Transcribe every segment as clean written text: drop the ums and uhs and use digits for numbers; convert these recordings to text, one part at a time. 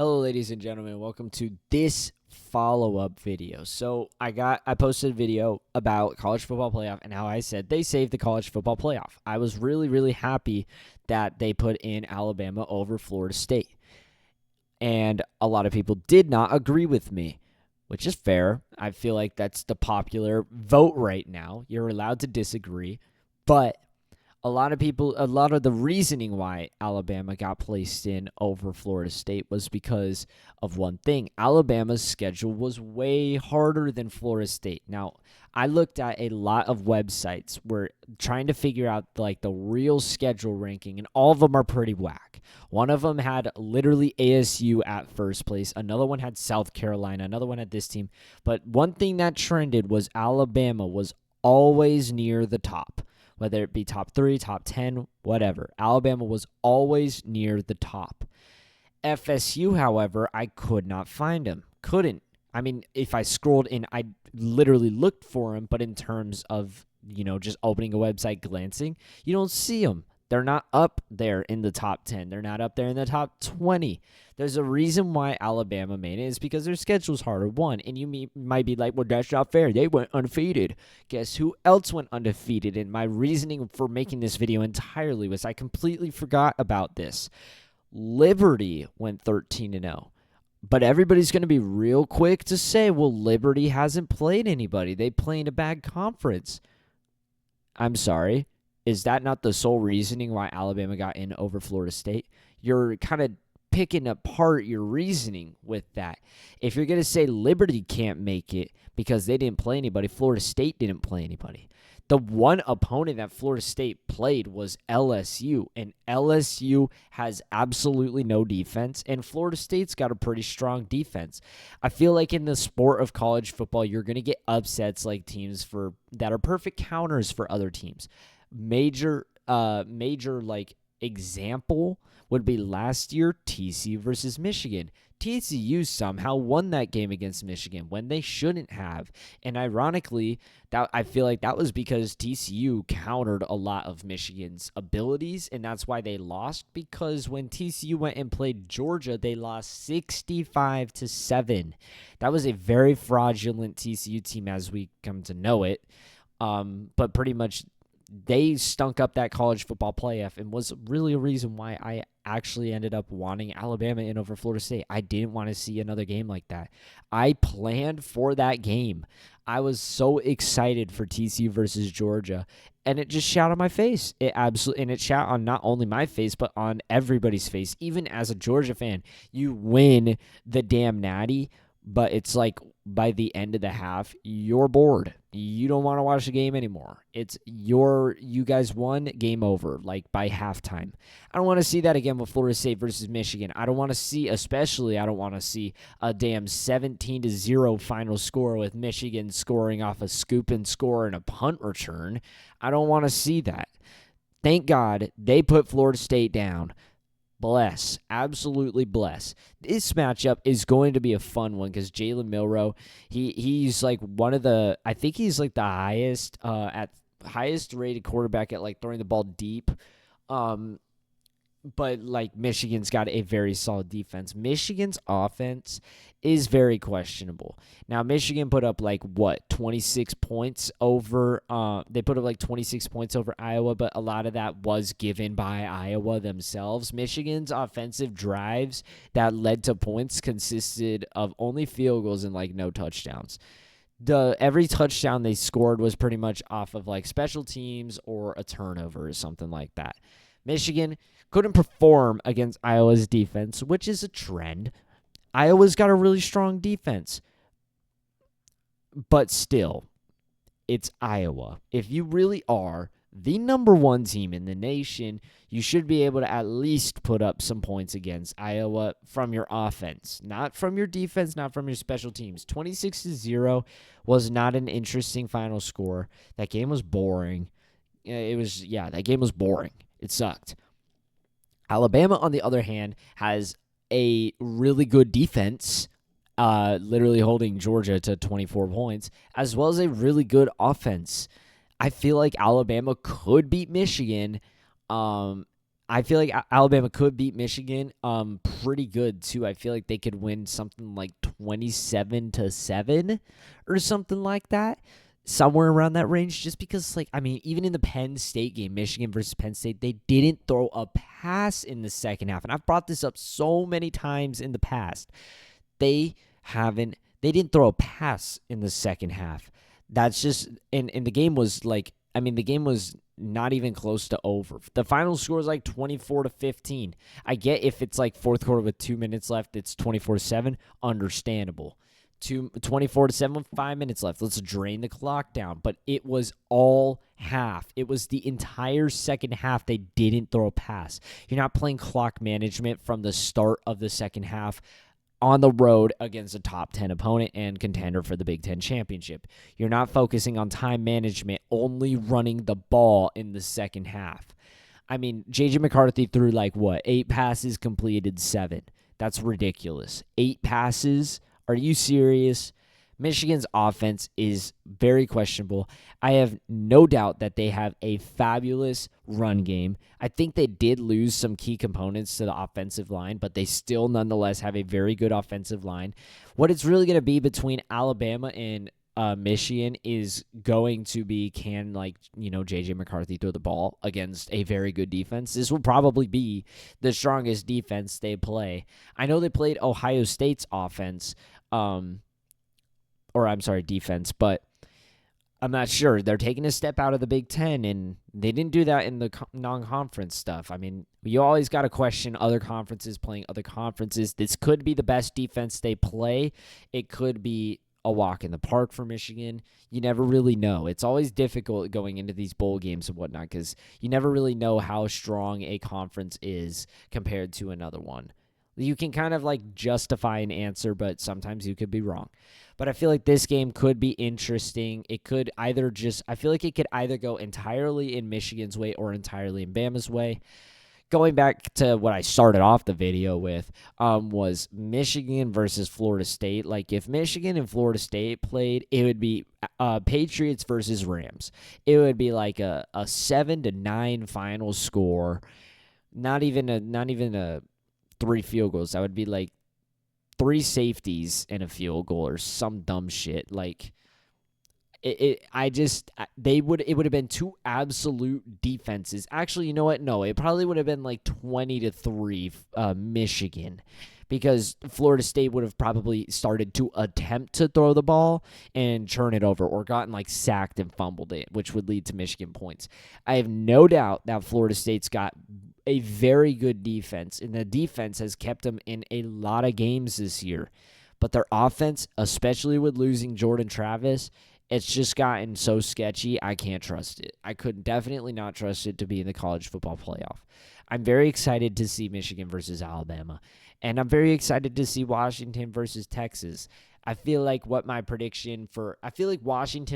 Hello, ladies and gentlemen. Welcome to this follow-up video. So I posted a video about college football playoff and how I said they saved the college football playoff. I was really happy that they put in Alabama over Florida State. And a lot of people did not agree with me, which is fair. I feel like that's the popular vote right now. You're allowed to disagree, but a lot of the reasoning why Alabama got placed in over Florida State was because of one thing. Alabama's schedule was way harder than Florida State. Now, I looked at a lot of websites where trying to figure out like the real schedule ranking, and all of them are pretty whack. One of them had literally ASU at first place. Another one had South Carolina. Another one had this team. But one thing that trended was Alabama was always near the top. Whether it be top 3, top 10, whatever. Alabama was always near the top. FSU, however, I could not find them. Couldn't. I mean, if I scrolled in, I literally looked for them, but in terms of, just opening a website, glancing, you don't see them. They're not up there in the top 10. They're not up there in the top 20. There's a reason why Alabama made it. It's because their schedule's harder. One, and you might be like, well, that's not fair. They went undefeated. Guess who else went undefeated? And my reasoning for making this video entirely was I completely forgot about this. Liberty went 13-0. But everybody's going to be real quick to say, well, Liberty hasn't played anybody. They play in a bad conference. I'm sorry. Is that not the sole reasoning why Alabama got in over Florida State? You're kind of picking apart your reasoning with that. If you're going to say Liberty can't make it because they didn't play anybody, Florida State didn't play anybody. The one opponent that Florida State played was LSU, and LSU has absolutely no defense, and Florida State's got a pretty strong defense. I feel like in the sport of college football, you're going to get upsets like teams that are perfect counters for other teams. Major like example would be last year TCU versus Michigan. TCU somehow won that game against Michigan when they shouldn't have. And ironically, I feel like that was because TCU countered a lot of Michigan's abilities, and that's why they lost, because when TCU went and played Georgia, they lost 65-7. That was a very fraudulent TCU team as we come to know it. But pretty much they stunk up that college football playoff and was really a reason why I actually ended up wanting Alabama in over Florida State. I didn't want to see another game like that. I planned for that game. I was so excited for TCU versus Georgia, and it just shot on my face. It shot on not only my face, but on everybody's face. Even as a Georgia fan, you win the damn natty, but it's like by the end of the half, you're bored. You don't want to watch the game anymore. You guys won, game over, like by halftime. I don't want to see that again with Florida State versus Michigan. I don't want to see a damn 17-0 final score with Michigan scoring off a scoop and score and a punt return. I don't want to see that. Thank God they put Florida State down. Bless. Absolutely bless. This matchup is going to be a fun one because Jalen Milroe, he's like I think he's like the highest rated quarterback at like throwing the ball deep. But like Michigan's got a very solid defense. Michigan's offense is very questionable. Now Michigan put up 26 points over they put up 26 points over Iowa, but a lot of that was given by Iowa themselves. Michigan's offensive drives that led to points consisted of only field goals and no touchdowns. Every touchdown they scored was pretty much off of special teams or a turnover or something like that. Michigan couldn't perform against Iowa's defense, which is a trend. Iowa's got a really strong defense. But still, it's Iowa. If you really are the number one team in the nation, you should be able to at least put up some points against Iowa from your offense, not from your defense, not from your special teams. 26-0 was not an interesting final score. That game was boring. That game was boring. It sucked. Alabama, on the other hand, has a really good defense, literally holding Georgia to 24 points, as well as a really good offense. I feel like Alabama could beat Michigan. I feel like Alabama could beat Michigan pretty good too. I feel like they could win something like 27-7 or something like that. Somewhere around that range, just because, like, I mean, even in the Penn State game, Michigan versus Penn State, they didn't throw a pass in the second half. And I've brought this up so many times in the past. They didn't throw a pass in the second half. That's just, and the game was like, I mean, the game was not even close to over. The final score is like 24-15. I get if it's like fourth quarter with 2 minutes left, it's 24-7, understandable. 24-7 with 5 minutes left. Let's drain the clock down. But it was all half. It was the entire second half they didn't throw a pass. You're not playing clock management from the start of the second half on the road against a top 10 opponent and contender for the Big Ten championship. You're not focusing on time management, only running the ball in the second half. I mean, J.J. McCarthy threw 8 passes, completed 7. That's ridiculous. 8 passes? Are you serious? Michigan's offense is very questionable. I have no doubt that they have a fabulous run game. I think they did lose some key components to the offensive line, but they still nonetheless have a very good offensive line. What it's really going to be between Alabama and Michigan is going to be, can J.J. McCarthy throw the ball against a very good defense? This will probably be the strongest defense they play. I know they played Ohio State's offense, defense, but I'm not sure. They're taking a step out of the Big Ten, and they didn't do that in the non-conference stuff. I mean, you always got to question other conferences playing other conferences. This could be the best defense they play. It could be a walk in the park for Michigan. You never really know. It's always difficult going into these bowl games and whatnot because you never really know how strong a conference is compared to another one. You can kind of justify an answer, but sometimes you could be wrong. But I feel like this game could be interesting. It could I feel like it could either go entirely in Michigan's way or entirely in Bama's way. Going back to what I started off the video with was Michigan versus Florida State. If Michigan and Florida State played, it would be Patriots versus Rams. It would be like a 7-9 final score. Not even a 3 field goals. That would be 3 safeties and a field goal or some dumb shit. It would have been 2 absolute defenses. Actually, you know what? No, it probably would have been 20-3 Michigan, because Florida State would have probably started to attempt to throw the ball and turn it over, or gotten sacked and fumbled it, which would lead to Michigan points. I have no doubt that Florida State's got a very good defense, and the defense has kept them in a lot of games this year. But their offense, especially with losing Jordan Travis, it's just gotten so sketchy, I can't trust it. I could definitely not trust it to be in the college football playoff. I'm very excited to see Michigan versus Alabama, and I'm very excited to see Washington versus Texas. I feel like Washington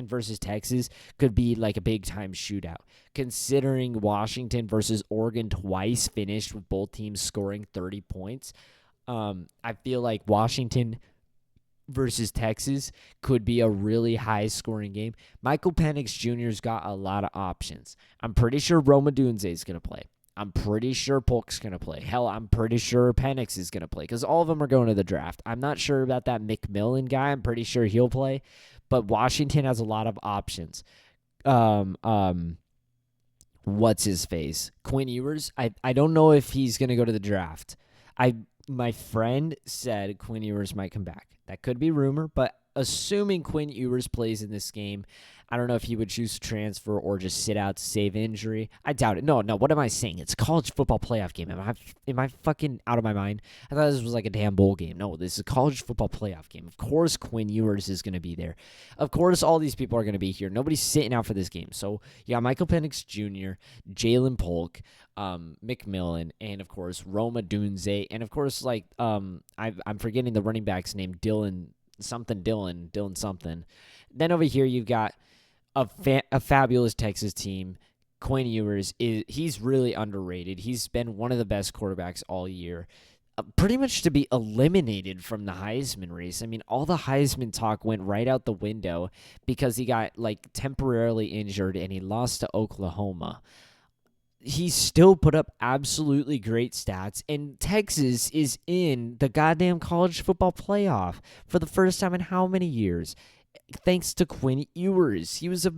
versus Texas could be a big-time shootout, considering Washington versus Oregon twice finished with both teams scoring 30 points. I feel like Washington versus Texas could be a really high-scoring game. Michael Penix Jr.'s got a lot of options. I'm pretty sure Rome Odunze is going to play. I'm pretty sure Polk's going to play. Hell, I'm pretty sure Penix is going to play, because all of them are going to the draft. I'm not sure about that McMillan guy. I'm pretty sure he'll play. But Washington has a lot of options. What's his face? Quinn Ewers. I don't know if he's going to go to the draft. My friend said Quinn Ewers might come back. That could be rumor, but assuming Quinn Ewers plays in this game, I don't know if he would choose to transfer or just sit out to save injury. I doubt it. No, what am I saying? It's a college football playoff game. Am I fucking out of my mind? I thought this was a damn bowl game. No, this is a college football playoff game. Of course Quinn Ewers is going to be there. Of course all these people are going to be here. Nobody's sitting out for this game. So, yeah, Michael Penix Jr., Jalen Polk, McMillan, and, of course, Rome Odunze. And, of course, I'm forgetting the running back's name, Dylan something. Then over here you've got a fabulous Texas team. Quinn Ewers, he's really underrated. He's been one of the best quarterbacks all year. Pretty much to be eliminated from the Heisman race. I mean, all the Heisman talk went right out the window because he got temporarily injured and he lost to Oklahoma. he still put up absolutely great stats, and Texas is in the goddamn college football playoff for the first time in how many years? Thanks to Quinn Ewers. He was a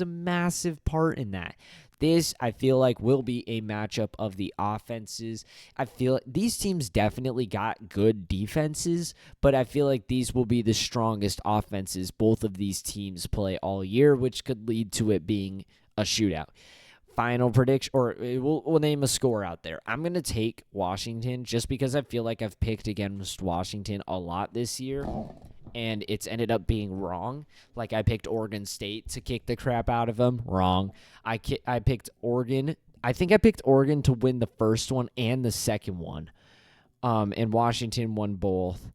massive part in that. This, I feel like, will be a matchup of the offenses. I feel these teams definitely got good defenses, but I feel like these will be the strongest offenses both of these teams play all year, which could lead to it being a shootout. Final prediction, or we'll name a score out there. I'm going to take Washington just because I feel like I've picked against Washington a lot this year, and it's ended up being wrong. Like, I picked Oregon State to kick the crap out of them. Wrong. I picked Oregon. I think I picked Oregon to win the first one and the second one, and Washington won both.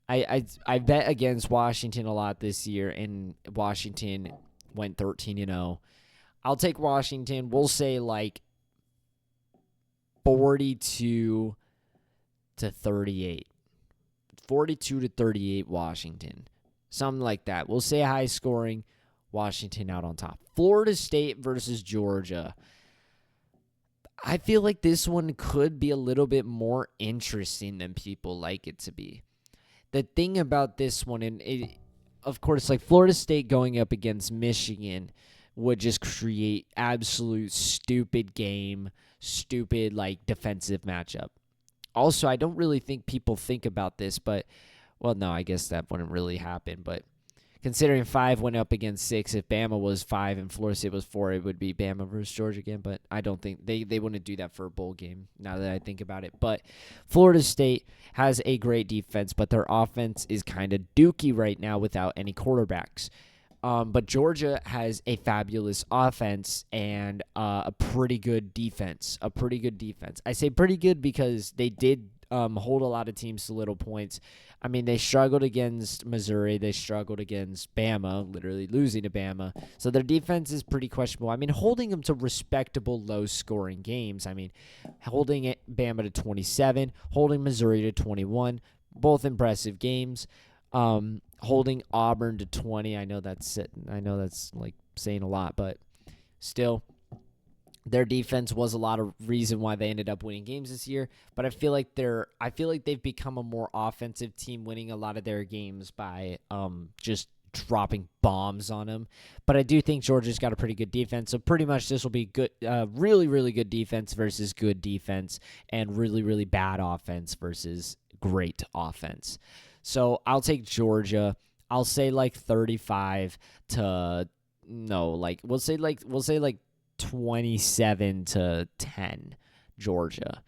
I bet against Washington a lot this year, and Washington went 13-0. I'll take Washington. We'll say like 42 to 38. 42 to 38 Washington. Something like that. We'll say high scoring, Washington out on top. Florida State versus Georgia. I feel like this one could be a little bit more interesting than people like it to be. The thing about this one, of course, like Florida State going up against Michigan would just create absolute stupid game, stupid like defensive matchup. Also, I don't really think people think about this, but, well, no, I guess that wouldn't really happen. But considering 5 went up against 6, if Bama was 5 and Florida State was 4, it would be Bama versus Georgia again. But I don't think they wouldn't do that for a bowl game now that I think about it. But Florida State has a great defense, but their offense is kind of dookie right now without any quarterbacks. But Georgia has a fabulous offense and a pretty good defense. I say pretty good because they did hold a lot of teams to little points. I mean, they struggled against Missouri. They struggled against Bama, literally losing to Bama. So their defense is pretty questionable. I mean, holding them to respectable low-scoring games. I mean, holding Bama to 27, holding Missouri to 21, both impressive games. Holding Auburn to 20. I know that's like saying a lot, but still, their defense was a lot of reason why they ended up winning games this year. But I feel like they've become a more offensive team, winning a lot of their games by just dropping bombs on them. But I do think Georgia's got a pretty good defense, so pretty much this will be good, really, really good defense versus good defense, and really, really bad offense versus great offense. So I'll take Georgia. I'll say like 35 to we'll say like 27 to 10 Georgia.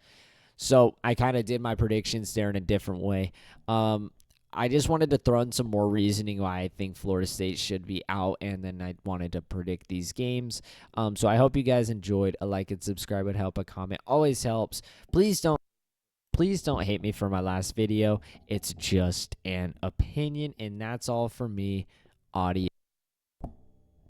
So I kind of did my predictions there in a different way. I just wanted to throw in some more reasoning why I think Florida State should be out, and then I wanted to predict these games. So I hope you guys enjoyed. A like and subscribe would help. A comment always helps. Please don't hate me for my last video. It's just an opinion, and that's all for me. Audio.